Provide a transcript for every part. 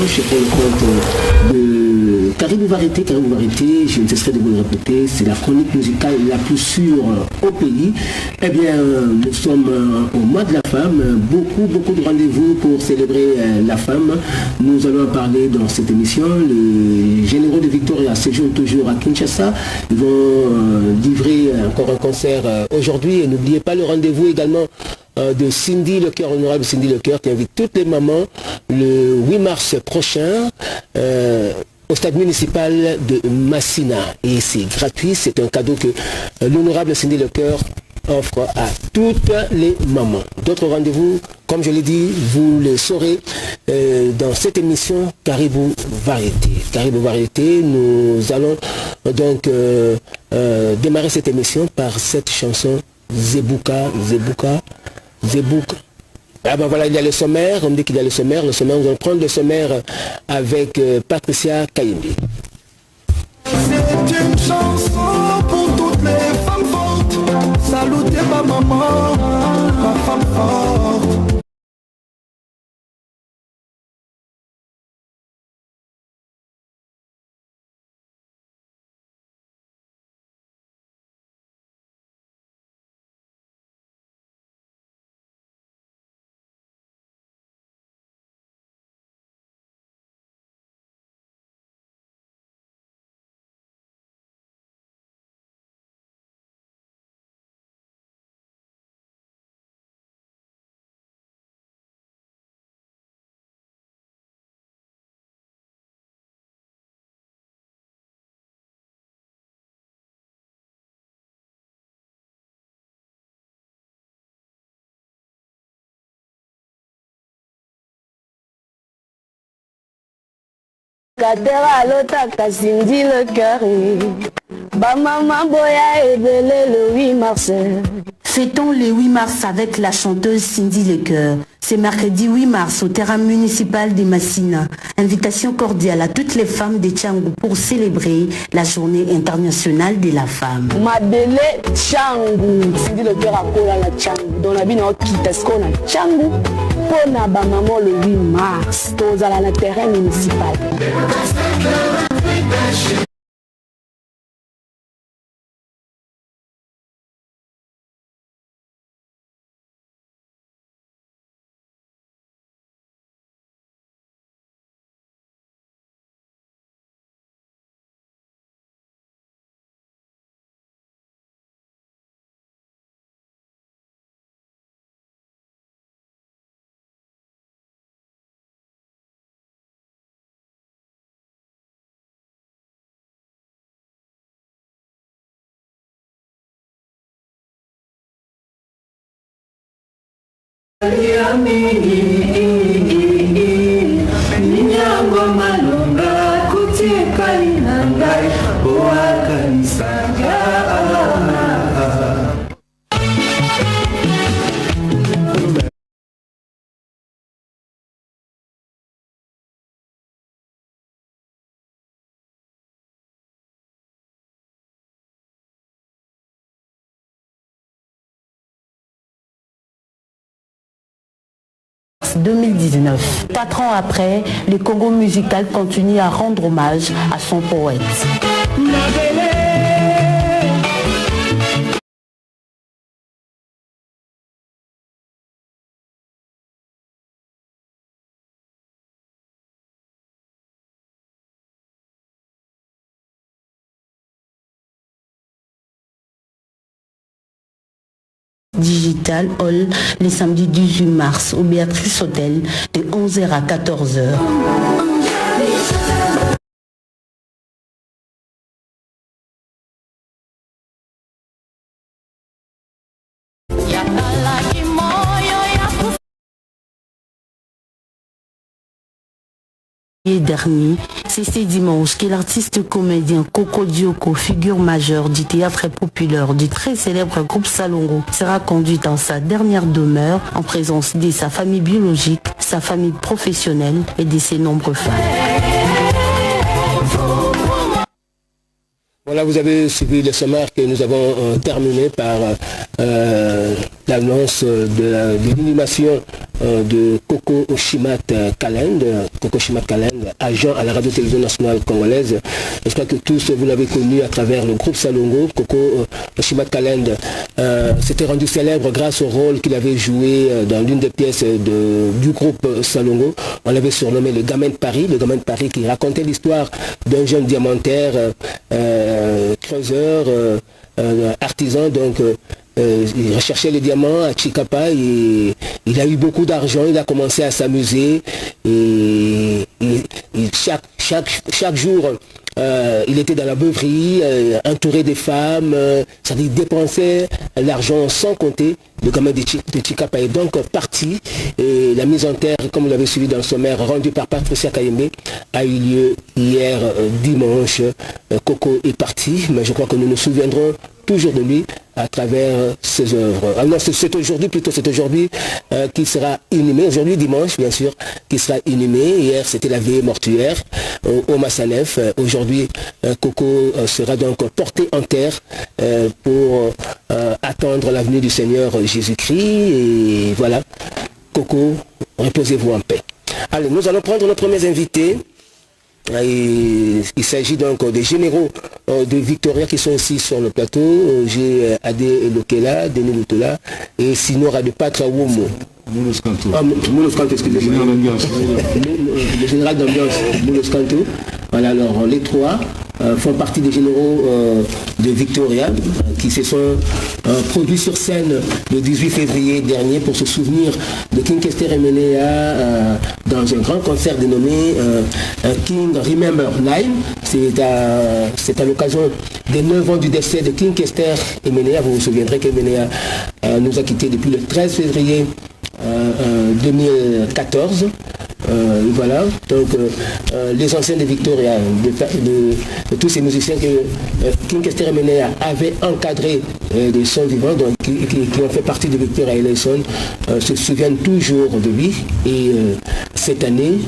Je prends le compte de Caribou Variété. Caribou Variété, je ne cesserai de vous le répéter, c'est la chronique musicale la plus sûre au pays. Eh bien, nous sommes au mois de la femme, beaucoup de rendez-vous pour célébrer la femme. Nous allons en parler dans cette émission. Les généraux de Victoria séjournent toujours à Kinshasa. Ils vont livrer encore un concert aujourd'hui. Et n'oubliez pas le rendez-vous également de Cindy Lecoeur, honorable Cindy Lecoeur, qui invite toutes les mamans le 8 mars prochain au stade municipal de Massina. Et c'est gratuit, c'est un cadeau que l'honorable Cindy Lecoeur offre à toutes les mamans. D'autres rendez-vous, comme je l'ai dit, vous le saurez dans cette émission Caribou Variété. Caribou Variété, nous allons donc démarrer cette émission par cette chanson Zebouka. Ah ben voilà, il y a le sommaire, on me dit qu'il y a le sommaire, nous allons prendre le sommaire avec Patricia Kayembi. C'est une chanson pour toutes les femmes fortes, salutez ma maman, ma femme forte. La terre à l'autre qu'a Cindy Lecoeur. Ba maman boya et belé le 8 mars. Fêtons le 8 mars avec la chanteuse Cindy Lecoeur. C'est mercredi 8 mars au terrain municipal de Massina. Invitation cordiale à toutes les femmes de Tchangou pour célébrer la journée internationale de la femme. Madele Tchangou. Cindy Lecoeur a collé la Tchangou. Dans la vie, on quitte ce qu'on a Tchangou. Pour na ba maman le 8 mars. Dans la terrain municipal. En 2019. 4 ans après, le Congo musical continue à rendre hommage à son poète. Digital Hall les samedis 18 mars au Béatrice Hôtel de 11h à 14h. dernier, c'est ce dimanche que l'artiste comédien Coco Dioko, figure majeure du théâtre populaire du très célèbre groupe Salongo, sera conduit dans sa dernière demeure en présence de sa famille biologique, sa famille professionnelle et de ses nombreux fans. Voilà, vous avez suivi le sommaire que nous avons terminé par l'annonce de l'inhumation de Coco Chimat Kalend, agent à la radio-télévision nationale congolaise. Je crois que tous vous l'avez connu à travers le groupe Salongo. Coco Chimat Kalend s'était rendu célèbre grâce au rôle qu'il avait joué dans l'une des pièces du groupe Salongo. On l'avait surnommé le gamin de Paris, qui racontait l'histoire d'un jeune diamantaire, creuseur, artisan, donc il recherchait les diamants à Chikapa et il a eu beaucoup d'argent, il a commencé à s'amuser et chaque jour il était dans la beuverie, entouré des femmes, c'est-à-dire dépensait l'argent sans compter. Le gamin de Chikapa est donc parti et la mise en terre, comme vous l'avez suivi dans le sommaire, rendue par Patricia Kayembe, a eu lieu hier dimanche. Coco est parti, mais je crois que nous nous souviendrons toujours de lui à travers ses œuvres. Alors c'est aujourd'hui qu'il sera inhumé, aujourd'hui dimanche bien sûr, qu'il sera inhumé. Hier c'était la veillée mortuaire au Massanef. Aujourd'hui Coco sera donc porté en terre pour attendre la venue du Seigneur Jésus-Christ. Et voilà, Coco, reposez-vous en paix. Allez, nous allons prendre nos premiers invités. Il s'agit donc des généraux de Victoria qui sont ici sur le plateau. J'ai Adé Lokela, Denis Lutola et Sinora de Patra Womo. Moulos Kanto. Moulos Kanto, excusez-moi. Le général d'ambiance, Moulos Kanto. Voilà, alors les trois font partie des généraux de Victoria qui se sont produits sur scène le 18 février dernier pour se souvenir de King Kester Emenea dans un grand concert dénommé King Remember 9. C'est à l'occasion des 9 ans du décès de King Kester Emenea. Vous vous souviendrez qu'Emenea nous a quittés depuis le 13 février 2014. Voilà, donc les anciens de Victoria, de tous ces musiciens que King Kester Emenea avait encadré de son vivant, donc qui ont fait partie de Victoria Eleison, se souviennent toujours de lui. Et cette année,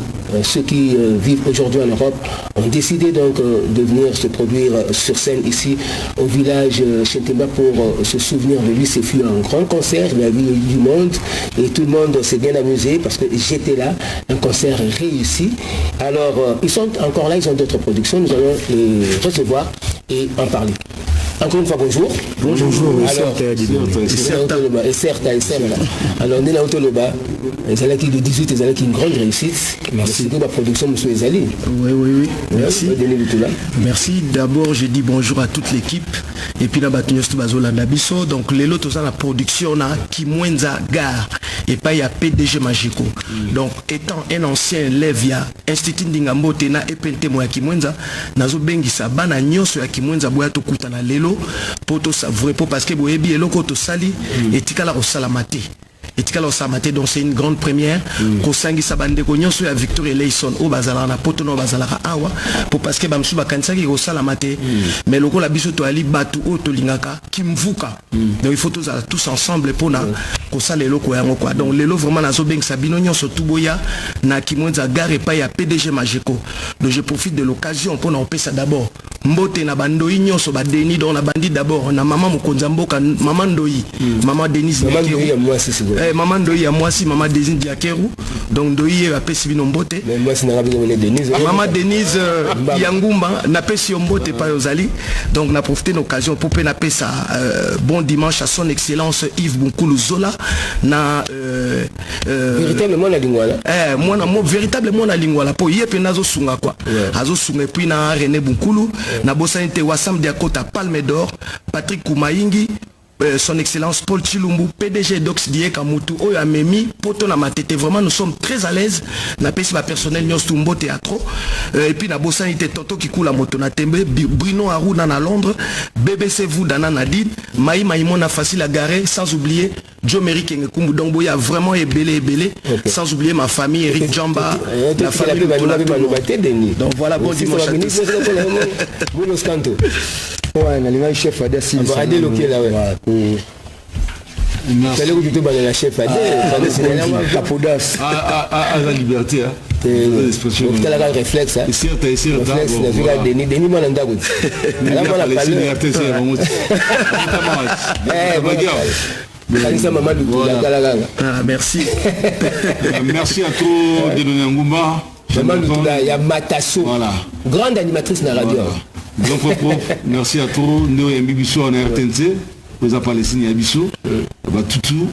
ceux qui vivent aujourd'hui en Europe ont décidé donc de venir se produire sur scène ici au village Chentemba pour se souvenir de lui. Ce fut un grand concert, il y a eu du monde et tout le monde s'est bien amusé parce que j'étais là, un concert réussi. Alors ils sont encore là, ils ont d'autres productions, nous allons les recevoir et en parler. Encore une fois, bonjour. Bonjour. Alors, et certes, alors, Nena Otoloba, Ezala qui de 18, Ezala qui une grande réussite. Merci. C'est ma production, monsieur Ezali. Oui. Merci. Merci. D'abord, je dis bonjour à toute l'équipe. Et puis là, Bazola Nabiso. Donc, les lots, la production, on a Kimwenza Gare. Et pas il y a PDG Magico. Donc, étant un ancien élève, il y a Institut Ndingambo, Tena, EPLT, Moya Kimwenza, Nazo Bengisa, Bana Nyoso, Kimwenza, Boyato Kutana Lelo, Poto Savoué, parce que Boyebi, Eloko Tosali, et Tikala Rosalamate. Donc c'est une grande première. Kosangi Sabande Konyoso à Victoria Eleison au Bazala na Potono Bazala Awa pour parce que Bamsu Bakansaki Rosalamate. Mais le la biso to ali batu o to lingaka kimvuka. Donc il faut tous ensemble pour na kosala eloko yango quoi. Donc lelo vraiment nazo beng sabino nyonso tuboya na Kimwenza Gare pa ya PDG Magico. Donc je profite de l'occasion pour na ça d'abord. Mbote na bandoi nyonso ba Denis dans la bandit d'abord na maman Mokonza Mboka maman Ndoi. Maman Denise Maman Ndoi à moi si maman Denise Diakeru. Donc Ndoi a pesi bino mbote. Mais moi c'est na Denise. Maman Denise Yangumba na pesi mbote pa yozali. Donc na profité d'occasion pour pe na pesa bon dimanche à son excellence Yves Bunkulu Zola na véritablement la lingua là. Moi véritablement la lingua là pour yepe nazo sunga quoi. Azo sunga puis na René Bunkulu na bosanité Wasam Diakota Palme d'Or, Patrick Koumaïngi, son excellence Paul Chilumbu, PDG Dox Dieka Moutou, Oyo Amemi, Poto na Matete. Vraiment, nous sommes très à l'aise. Na pesi ma personnel Nyos Tumbo Théâtre. Et puis na Bossani Toto qui coule la moto na Tembe, Bruno Aruna na Londres, BBC vous Dana Nadine, Maï Maïmona facile à garer, sans oublier Joe Meri Kengekumbu. Donc il y a vraiment ébélé. Okay. Sans oublier ma famille, Eric Jamba, la famille donc voilà, bon dimanche à tous. Ouais, on chef Adé si. On va aller loquer là, ouais. Merci. C'est là où tu te bats la chef Adé. Capodas. La liberté, hein. C'est la réflexe, hein. Réflexe, Denis Mananda. Merci. Merci à toi de donner un goumba. Il y a Matasso, voilà. Grande animatrice de la radio. Donc, merci à toi. Nous avons Bibiso en RTNC. Vous avez Palestine et Bibiso. Tout,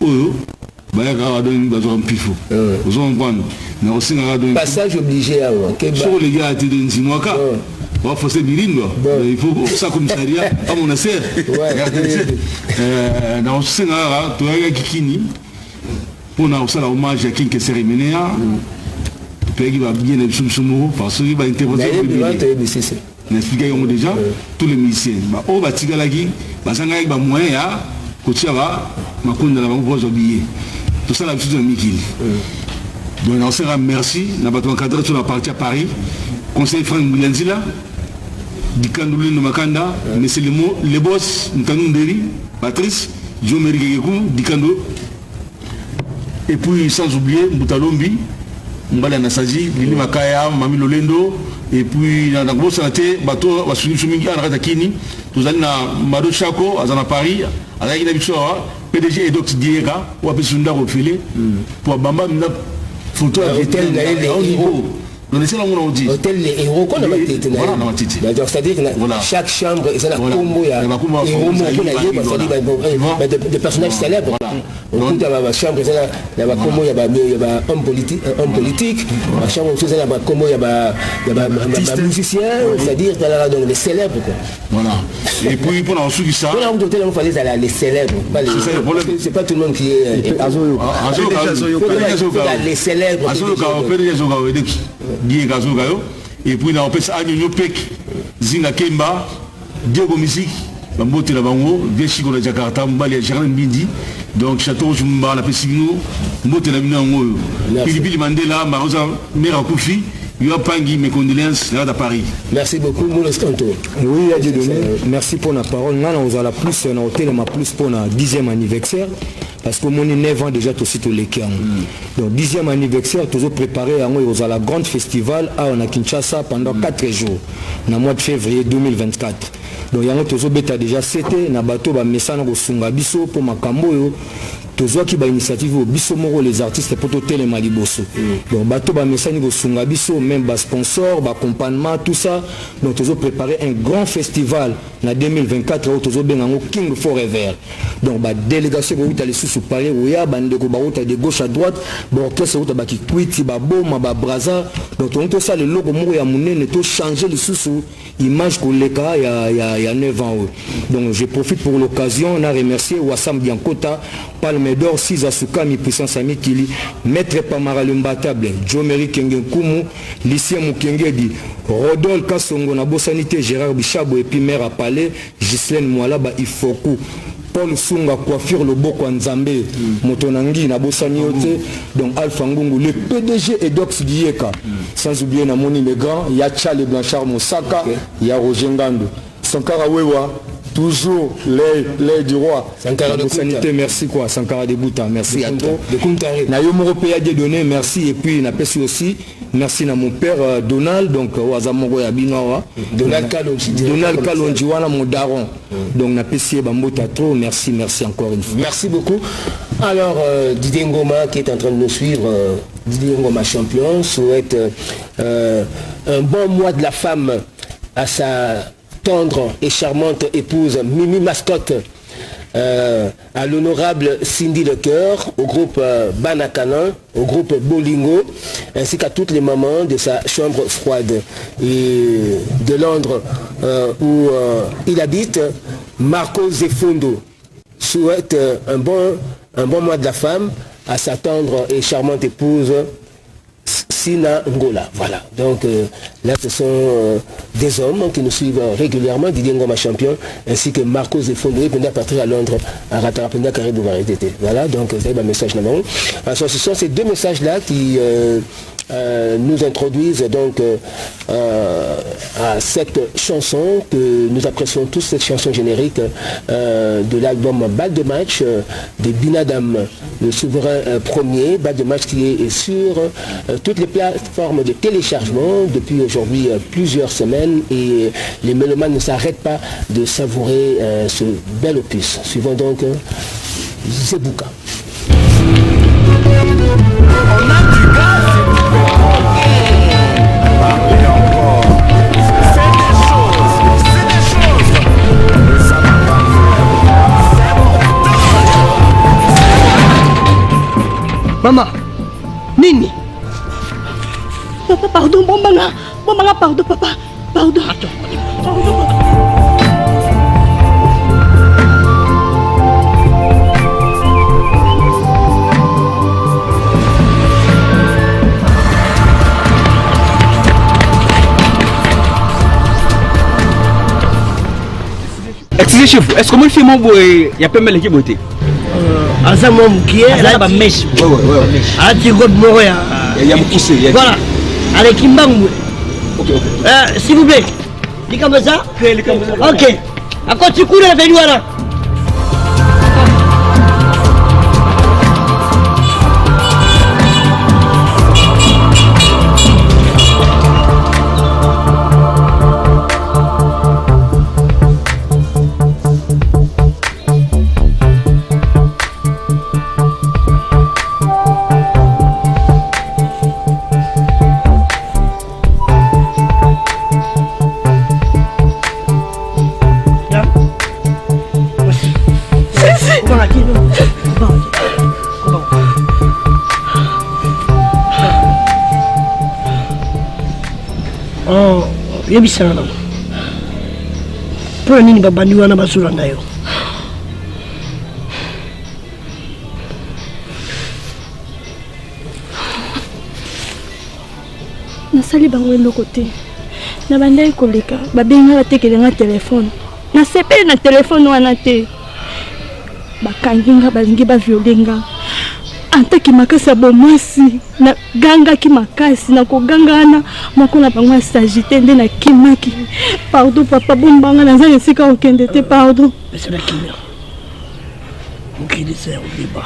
passage obligé à sur les gars étaient dans 6 mois. On va forcer Biringo. Il faut ça comme ça à mon affaire. Dans ce scénario, tu as Kikini pour nous faire hommage à Kinke Cérémonia. Pays va bien être sous parce qu'il va interroger. N'expliquez déjà tous les musiciens. On va tirer la guille. Basanga va moyen à côté va makonda la banque obligé. Tout ça l'habitude de Mikil. Donc on sera merci. N'a pas encadré sur la partie à Paris. Conseil Franck Moulanzila. Dikandouline de Makanda. Mais c'est le mot les boss Ntanunderi, Patrice, Joe Meriguekou, Dikando. Et puis sans oublier Moutalombi, Mbala Nasaji, Lili Makaya, Mami Lolendo. Et puis dans la grosse santé, bateau va soutenir Soumingi à Ratakini. Nous allons à Mado Chako, à Paris, à la PDG et Dox Diega, ou à Pessunda au filet, pour Bamba, photo à l'hôtel hôtel les héros qu'on a battu. C'est-à-dire que chaque chambre, c'est la combo, il y a des personnages célèbres. Au coup de la chambre, il y a un combo, il y a un homme politique. La chambre, il y a un combo, il y a un musicien, c'est-à-dire les célèbres. Voilà. Et puis pour la suite, ça. Pour la hôtel, il fallait les célèbres. C'est pas tout le monde qui est. Les célèbres. Et puis on peut Agno Pek, Zina Kemba, Diego Musique, Bambote la Bango, Viechiko de Jakarta, Mbali Jérôme Bindi, donc Château Jumba, la Pessigno, Mbote la Minango, Philippe Mandela, Marosa Mera Koufi, Yoapangi, mes condoléances, là à Paris. Merci beaucoup, Moulos Kanto. Oui, merci pour la parole. Nous avons la plus, on a hôtel, ma plus pour le 10e anniversaire. Parce que mon 9 ans déjà aussi tous les cas. Donc 10e anniversaire, toujours préparé à la grande festival à Kinshasa pendant 4 jours, dans le mois de février 2024. Donc il y a toujours déjà 7 na bateau ba mesana ko sunga biso pour makambo toujours qui ba initiative au biso moko les artistes pour totel les maliboso. Donc bateau ba mesani ko sunga biso même ba sponsor, ba accompagnement tout ça. Donc toujours préparer un grand festival na 2024 toujours bengango King Forever. Donc ba délégation ko utali sous parler oya bande ko ba uta de gauche à droite, ba orchestre uta ba ki kwiti ba boma ba braza. Donc tout ça le logo moko ya munene to changer le sous image ko leka il y a 9 ans. Donc je profite pour l'occasion, on a remercié Wassam Biankota, Palme d'Or, Siza Soukami, Puissance Ami Kili, Maître Pamara Lumbatable, Joe Meri Kengenkumu, Lycée Mukengedi, Rodolphe Kassongo, Nabosanité, Gérard Bichabo et puis Maire à Palais, Ghislaine Moualaba, Ifoku. Paul Sunga coiffure le Boko Nzambe, Motonangi, Nabosani Ote, donc Alpha Ngungu, le PDG et Dox Dieka. Sans oublier Namoni Legrand, il y a Charles Blanchard Moussaka, il y a Roger Ngando. Sankara Wewa, toujours l'air du roi. Sankara de sanité, merci quoi. Sankara de Bouta, merci à toi. De Kuntare. Nayomo Européa de donné, merci. Et puis, n'a pas aussi. Merci à mon père Donald, donc Wazamogo Yabinawa. Donald Kalonji. Donald Kalonji, wana mon daron. Donc, n'a pas essayé Bambota trop. Merci encore une fois. Merci beaucoup. Alors, Didier Ngoma qui est en train de nous suivre, Didier Ngoma champion, souhaite un bon mois de la femme à sa tendre et charmante épouse Mimi Mascotte, à l'honorable Cindy Lecoeur, au groupe Banakanan, au groupe Bolingo, ainsi qu'à toutes les mamans de sa chambre froide et de Londres où il habite, Marco Zefondo. souhaite un bon mois de la femme à sa tendre et charmante épouse Sina Ngola. Voilà, donc là ce sont des hommes qui nous suivent régulièrement, Didier Ngoma champion, ainsi que Marcos Effondré, pendant partir à Londres, à Ratarapenda, Carré de Variété. Voilà, donc c'est un message numéro 1. Ce sont ces deux messages-là qui nous introduisent donc à cette chanson que nous apprécions tous, cette chanson générique de l'album Balle de match de Binadam, le souverain premier, Balle de match qui est sur toutes les plateformes de téléchargement depuis aujourd'hui plusieurs semaines, et les mélomanes ne s'arrêtent pas de savourer ce bel opus. Suivons donc Zebouka. On a du gaz, parlez encore. C'est des choses. Mais ça va pas faire. Maman, Nini. Papa, pardon, bon manga, pardon, papa, pardon. Attends, pardon. Excusez chef, est-ce que moi je fais mon boy, il y a pas mal qui beauté. Azamom qui est là bas mèche. Ouais. Ah tu god moroya. Il y a beaucoup de Voilà. Avec Kimbangou. OK. S'il vous plaît. Dis comme ça. OK. À quoi tu cours la venue là? Yebisana na po nini babandi wana basula na yo nasali bango eloko te na bandai koleka babenga batekelenga telefone nasepeli na telefone wana te bakangi nga balingi baviolenga antaki makasi ya bomwasi na gangaki makasi na koganga wana moko na bango asagite nde na kimaki. Pardon papa, bombanga naza esika okende te, pardon. C'est la kimia. Mon désert au débat.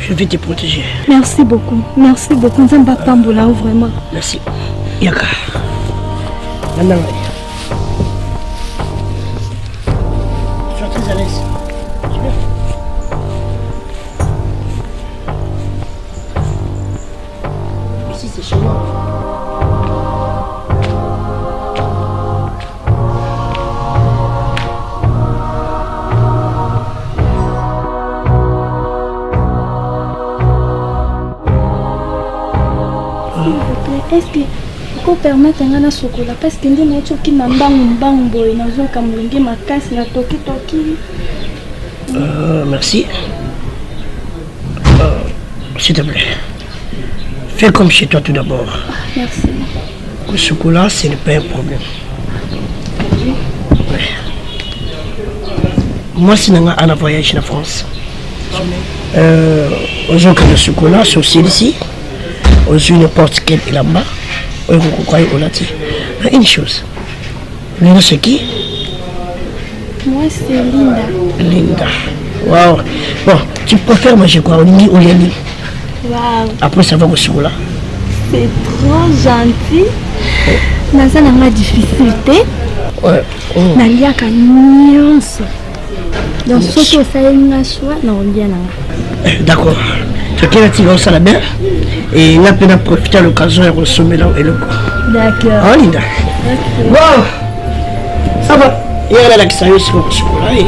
Je vais te protéger. Merci beaucoup. Nzamba Pambola, vraiment. Merci. Yaka. Nana. Je suis très à l'aise. Ici, c'est chez moi. Est-ce que vous permettez un chocolat parce que nous avons qui n'a pas un boy, nous avons comme l'ingé ma casse na toki. Merci. S'il te plaît, fais comme chez toi tout d'abord. Merci. Le chocolat, ce n'est pas un problème. Ouais. Moi, si nous avons un voyage en France, aujourd'hui le chocolat, c'est aussi ici. Aux n'importe quel là-bas, on croit au latin. Une chose, Linda c'est qui? Moi c'est Linda. Linda. Waouh. Bon, tu préfères manger quoi? Au Lingi ou Yanni? Waouh. Après ça va au chocolat. C'est trop gentil. Dans ça n'a pas de difficulté. Ouais. Naliaka nyonso. Donc ce que ça une choix, non bien là. D'accord. Ce qui est là, ça la bien. Et là, on a profité de l'occasion et ressemmer là et le corps. D'accord. Ah, Linda. Wow. Ça va. Il y a là qui s'arrive sur le chocolat et...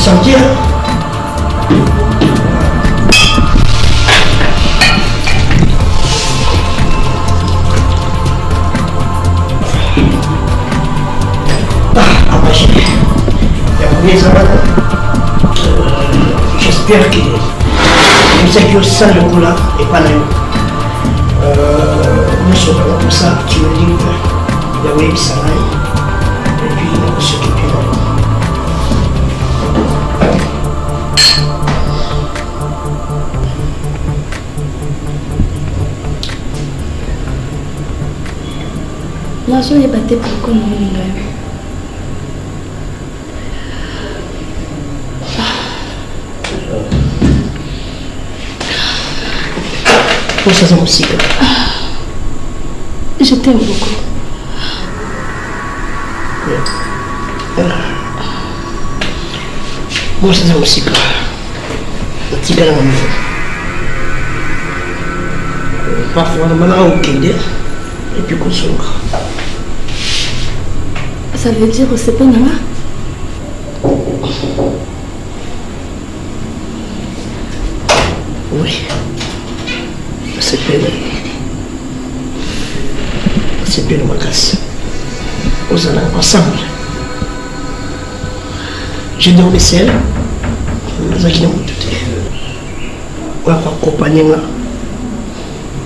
sentir. J'espère que vous êtes ça le coup là et pas là. Nous sommes là pour ça, tu me dis que Yahweh il s'en aille et puis il va s'occuper de nous. Moi, je n'ai pas été pour qu'on nous. Forças a música. Je t'aime beaucoup. Forças a música. Tiga na mão. Parfois, on m'a oublié. Et puis, qu'on se voit. Ça veut dire que c'est pas normal? Oui. C'est peine. C'est peine ma casse. Nous allons ensemble. Je dormais seul. Nous allons tout. On va accompagner là.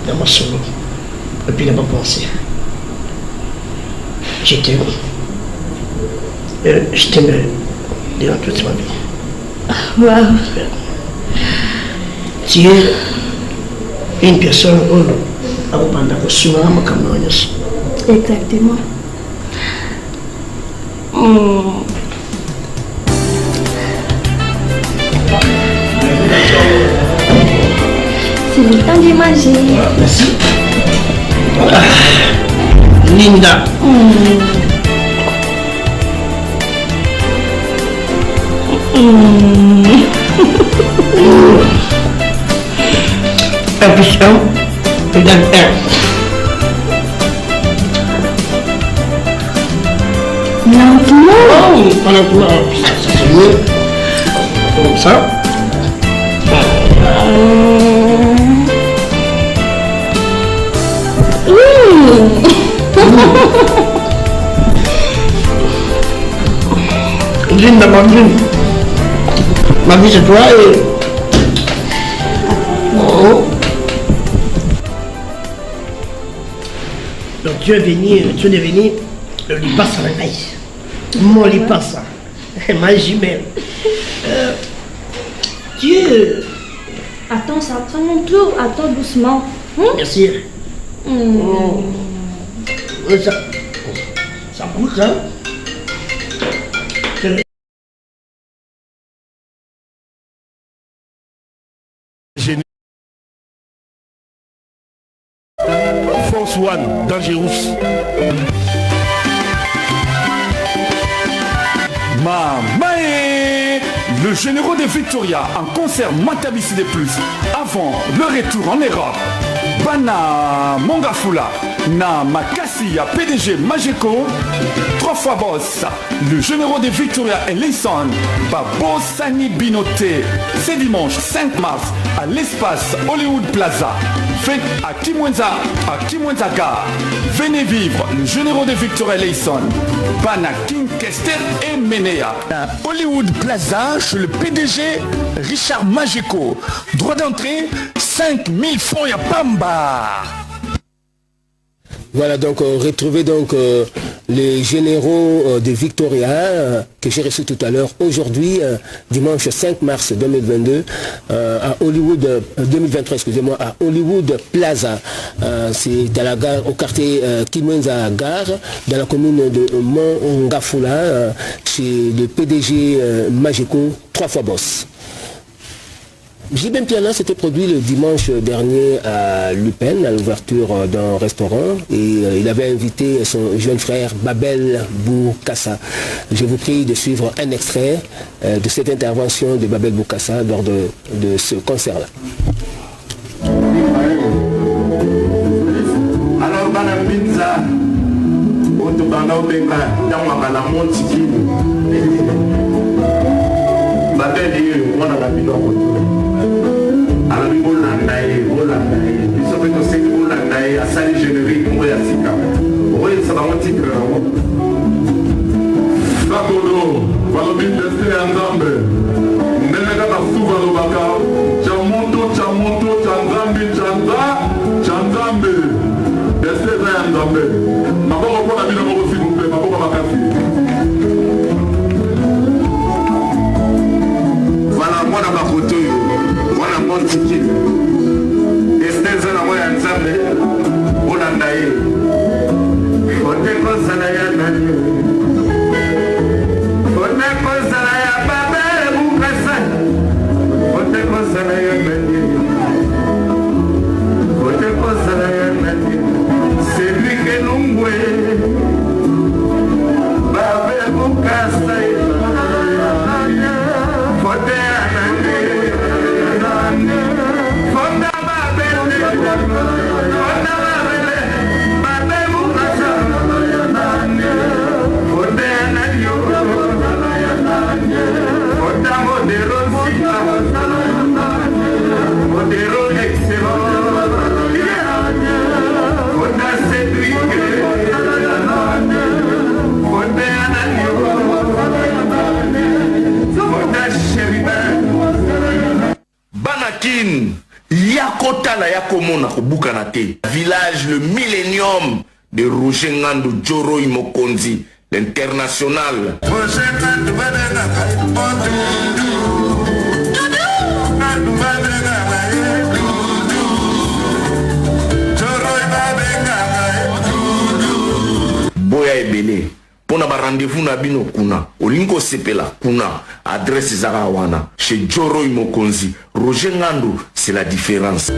Dans ma solo. Et puis il n'a pas pensé. Je t'aime. Je t'aime durant toute ma vie. Wow. Tu es une personne à vous parler comme nous. Exactement. C'est le temps de manger. Merci. Linda. Un plus un égale un. Lentement. Oh, lentement. Ça c'est mieux. Comme ça. Linda, ma vie c'est toi et... Oh. Donc tu es devenu le lipasse à la gaille. Mon lipasse. Ma jumelle. Dieu. Attends, ça prend mon tour. Attends doucement. Merci. Ça coûte, hein? Force One, Dangerous. Mamae, le généraux de Victoria en concert Matabisi de plus avant le retour en Europe. Bana Mongafula na Makasi ya PDG Majeko 3 fois boss. Le généraux de Victoria et Layson Babo Sani Binoté. C'est dimanche 5 mars à l'espace Hollywood Plaza. Faites à Kimwenza Gare. Venez vivre le généraux de Victoria et Layson. Bana King Kester et Menea. À Hollywood Plaza chez le PDG Richard Majeko. Droit d'entrée 5000 francs à Pamba. Voilà, donc retrouvez donc les généraux de Victoria que j'ai reçus tout à l'heure aujourd'hui, dimanche 5 mars 2022 à Hollywood, 2023 excusez-moi, à Hollywood Plaza. C'est dans la gare, au quartier Kimwenza Gare, dans la commune de Mongafula, chez le PDG Majeko, 3 fois boss. JB Piana s'était produit le dimanche dernier à Lupin, à l'ouverture d'un restaurant, et il avait invité son jeune frère Babel Boukassa. Je vous prie de suivre un extrait de cette intervention de Babel Boukassa lors de ce concert-là. Alors, Banabinza, Otobana Obenga, Yamabala Montiki. bateli on a la biloko ala bibolanda ye biso pe to seki bolanda ye asali générique mo ya sika oye ça va montrer là Sakodo balobi teste ya Nzambe ndenge kaka su balobaka chamoto chanzambe teste eza ya Nzambe maboko mpona bino moko s'il vous plaît maboko makasi voilà mwana bakoto oyo mwana montiki teste eza na mwana ya Nzambe olanda ye ote kozala ya nani ote kozala ya babe bukasa ote kozala ya nani ote kozala ya nani celui que lungwe babe bukasa ote ya nani ote babe Banakin Yakota la Yakomona Bukana te village le millénium de Roger Ngandou Joro Imokonzi l'international Boya Ebele Pona ba rendez-vous na bino kuna Olinko sepela kuna adresse zaka wana chez Joro Imokonzi Roger Ngandou c'est la différence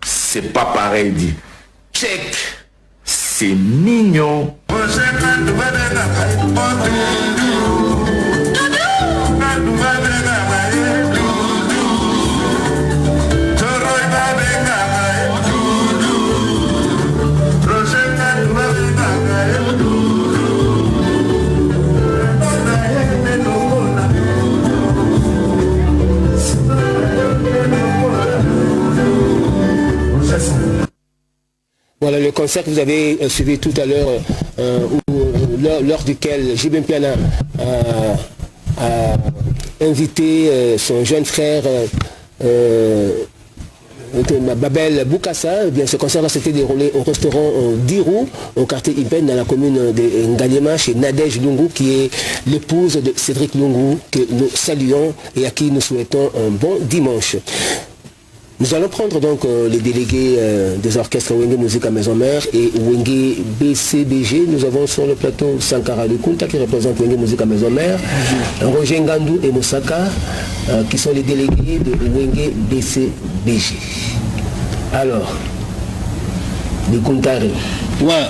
c'est pas pareil dit check c'est mignon Voilà le concert que vous avez suivi tout à l'heure, lors duquel Jibin Piana a invité son jeune frère Babel Boukassa. Eh bien, ce concert s'était déroulé au restaurant Dirou, au quartier Iben, dans la commune de Ngaliema, chez Nadège Lungu, qui est l'épouse de Cédric Lungu, que nous saluons et à qui nous souhaitons un bon dimanche. Nous allons prendre donc les délégués des orchestres Wenge Musique à Maison Mère et Wenge BCBG. Nous avons sur le plateau Sankara Lukunta qui représente Wenge Musique à Maison Mère, Roger Ngandou et Moussaka qui sont les délégués de Wenge BCBG. Alors, Lukuntari. Ouais.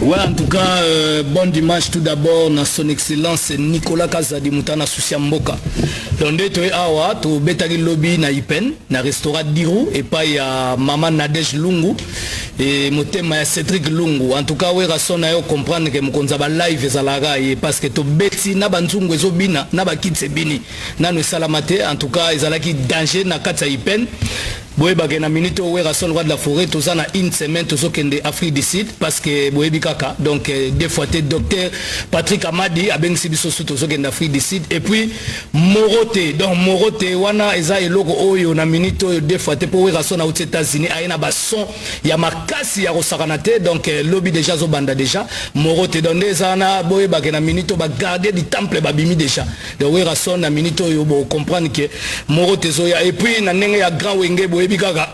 Ouais, en tout cas, bon dimanche tout d'abord à son excellence Nicolas Kazadi Moutana Sousiamboka. L'ondé to awa to betagi lobby na Ipen, na restaurant Dirou et pas ya maman Nadège Lungu et motema ya Cédric Lungu. En tout cas, ouais rason na yo comprendre que mokonza ba live ezalaga et parce que to beti na banzungu ezobina na ba kitse bini. Na no salamate en tout cas ezalaki danger na katsa Ipen. Boye bagena minute owe rason roi de la forêt toza na une semaine tozo kende Afrique du Sud parce que boye bikaka donc des fois te docteur Patrick Amadi abeng sibiso tozo kende Afrique du Sud et puis Morote donc Morote wana eza eloko oyo na minute oyo des fois te po rason na aux États-Unis ayena ba son ya makasi ya rosakanate donc lobby déjà zo banda déjà Morote donc eza na boye bagena minute ba garder du temple babimi déjà donc rason na minute oyo bo comprendre que Morote zo ya et puis na ndenge ya grand wenge Ebikaka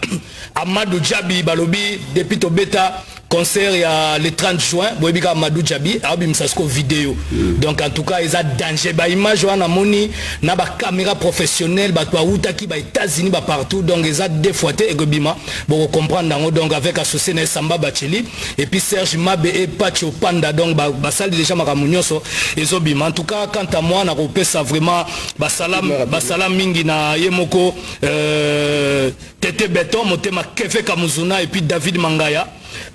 Amadou Djabi Balobi depuis to beta concert il y a le 30 juin boyebika Madou Djabi abimsasko vidéo donc en tout cas ils a danger ba image wana moni na ba caméra professionnelle ba toi utaki ba États-Unis ba partout donc ils a défoité et que bima bon comprendre donc avec associé na Samba Bacheli et puis Serge Mabe et Pacho Panda donc ba salle déjà makamunyoso ezo bima en tout cas quant à moi na kopesa vraiment ba salam mingi na yemoko Tete Beton motema Kefe Kamuzuna et puis David Mangaya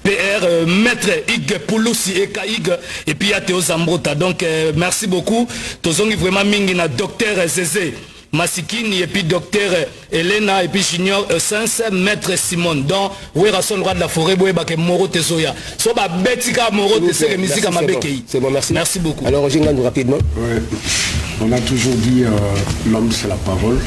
PR Maître Ig Pouloussi et Kaig et puis Théo Zambrota donc merci beaucoup tozongi vraiment mingi na docteur Zézé Masikini et puis docteur Elena et puis Junior Sens Maître Simon donc oui rason roi de la forêt boye ba ke Moro Tesoya so ba betika Moro Tesoya musique à Mabekei. C'est bon, merci beaucoup. Alors Jingandou rapidement. Ouais. On a toujours dit l'homme c'est la parole.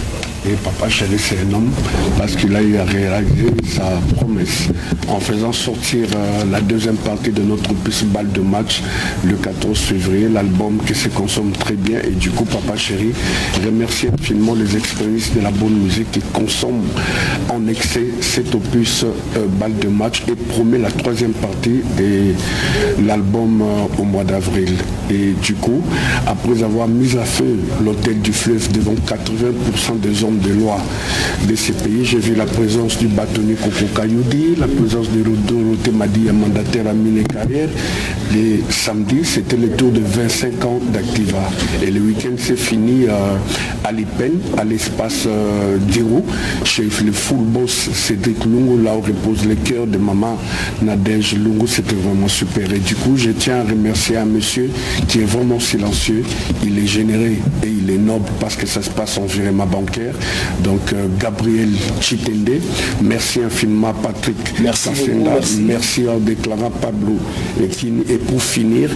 Et Papa Chéri c'est un homme parce qu'il a eu à réaliser sa promesse en faisant sortir la deuxième partie de notre balle de match le 14 février, l'album qui se consomme très bien et du coup Papa Chéri remercie infiniment les extrémistes de la bonne musique qui consomment en excès cet opus balle de match et promet la troisième partie de l'album au mois d'avril. Et du coup, après avoir mis à feu l'hôtel du fleuve devant 80% des hommes de loi de ces pays, j'ai vu la présence du bâtonnier Koko Kayoudi, la présence de Dorothée Madi, un mandataire à mine et carrière. Les samedis, c'était le tour de 25 ans d'Activa. Et le week-end s'est fini à l'Ipen, à l'espace d'Irou, chez le full boss Cédric Lungu, là où repose le cœur de maman Nadège Lungu. C'était vraiment super. Et du coup, je tiens à remercier un monsieur qui est vraiment silencieux. Il est généreux et il est noble parce que ça se passe en virement bancaire. Donc Gabriel Chitende, merci infiniment Patrick. Merci en déclarant Pablo. Et pour finir,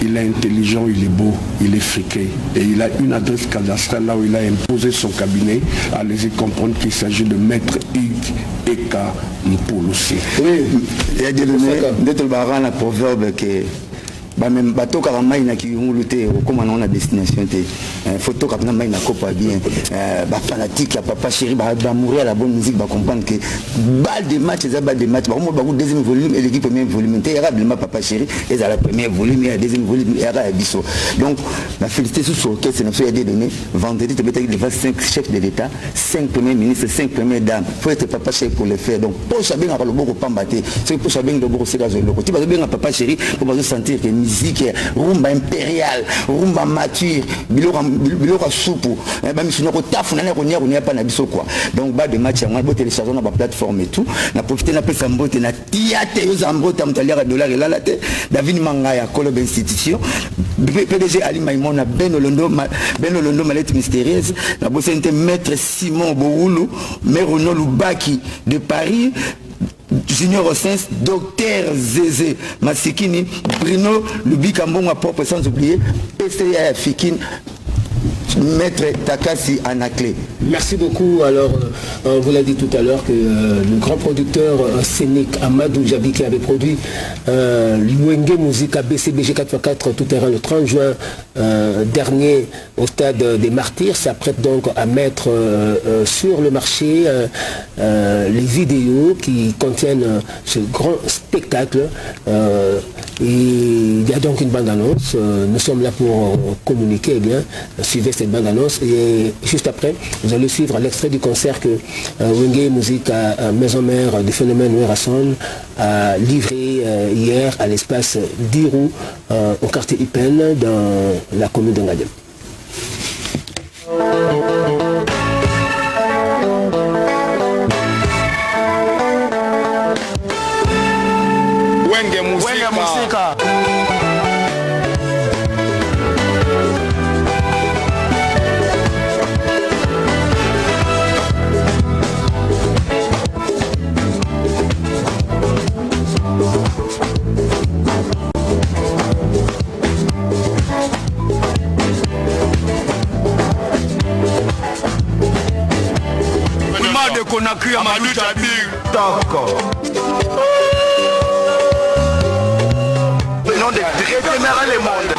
il est intelligent, il est beau, il est friqué. Et il a une adresse cadastrale là où il a imposé son cabinet. Allez-y comprendre qu'il s'agit de Maître Hugues Eka Mpouloussi. Oui, il y a des proverbes que même bateau karamai na kiungulute comme on a destination te photo kapna mai na kopa bien ba fanatique ya Papa Chéri ba mourir à la bonne musique ba comprendre que balle de match ça balle de match ba deuxième volume et l'équipe premier volume te érablement Papa Chéri et à la première volume et la deuxième volume et à biso donc la félicité sur orchestre n'a fait des données vendredi tu peux devant 5 chefs de l'état 5 premiers ministres 5 premières dames faut être Papa Chéri pour le faire donc pour chaque bien le beaucoup pambaté c'est pour chaque bien le beaucoup c'est là le côté ba bien Papa Chéri pour sentir que musique rumba impériale rumba mature biloko soupe ba misino ko tafuna na ko nya ko nya pa na biso quoi donc ba de match moi bo télécharger na ba plateforme et tout na profiter na pesa mbote na tiate yo zambota mutalia dollar et la tête David Mangaya Kolob institution PDG Ali Maimona Benolondo malette mystérieuse na bosente maître Simon Boulu Merono Lubaki de Paris Junior Osens, docteur Zézé Masikini, Bruno Lubika Mbonga propre sans oublier Estria Fikine, Maître Takasi Anaclé. Merci beaucoup. Alors, on vous l'a dit tout à l'heure que le grand producteur scénique Amadou Djabi qui avait produit l'Uenge Musique à BCBG 4x4 tout terrain le 30 juin dernier au stade des Martyrs s'apprête donc à mettre sur le marché les vidéos qui contiennent ce grand spectacle. Il y a donc une bande-annonce. Nous sommes là pour communiquer. Eh bien, suivez cette bande-annonce et juste après, vous allez suivre l'extrait du concert que Wenge Musique à Maison Mère du phénomène Werrason a livré hier à l'espace d'Irou au quartier Ipen dans la commune d'Ngadem. Wenge Musica. De Conakry à Madou Djabi. D'accord. Le nom de Drétémera le monde.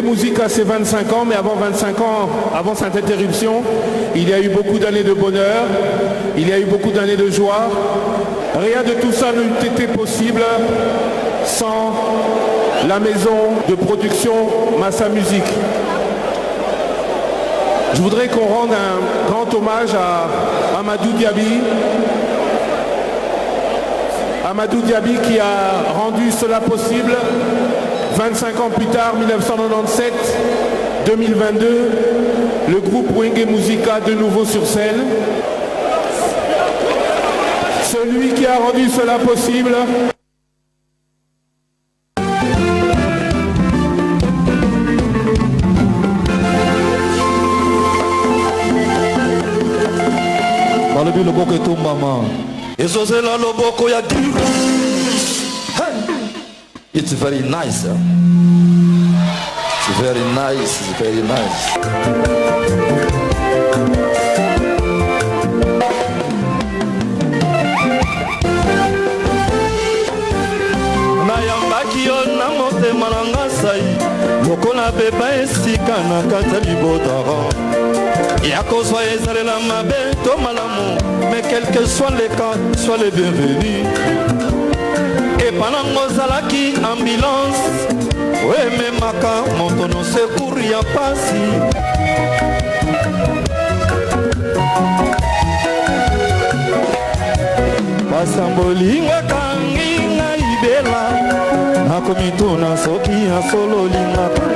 Musica, c'est 25 ans, mais avant 25 ans, avant cette interruption, il y a eu beaucoup d'années de bonheur, il y a eu beaucoup d'années de joie. Rien de tout ça n'eût été possible sans la maison de production Massa Music. Je voudrais qu'on rende un grand hommage à Amadou Diaby. Amadou Diaby qui a rendu cela possible 25 ans plus tard, 1997-2022, le groupe Wenge Musica de nouveau sur scène. Celui qui a rendu cela possible, balobi loboko etumbama ezozela loboko ya diru. It's very nice. It's very nice. It's very nice. Nayambaki yo na motema na ngasai lokola beba esika na kati ya libotara ya kozwa ezalela mabe to malamu, mais quel que soit les cas, sois les bienvenus. Et pendant ngozalaki ambulance wememaka moto no secours ya pasi basambolinga kangi ngai bela nakomituna soki ya solo lingaka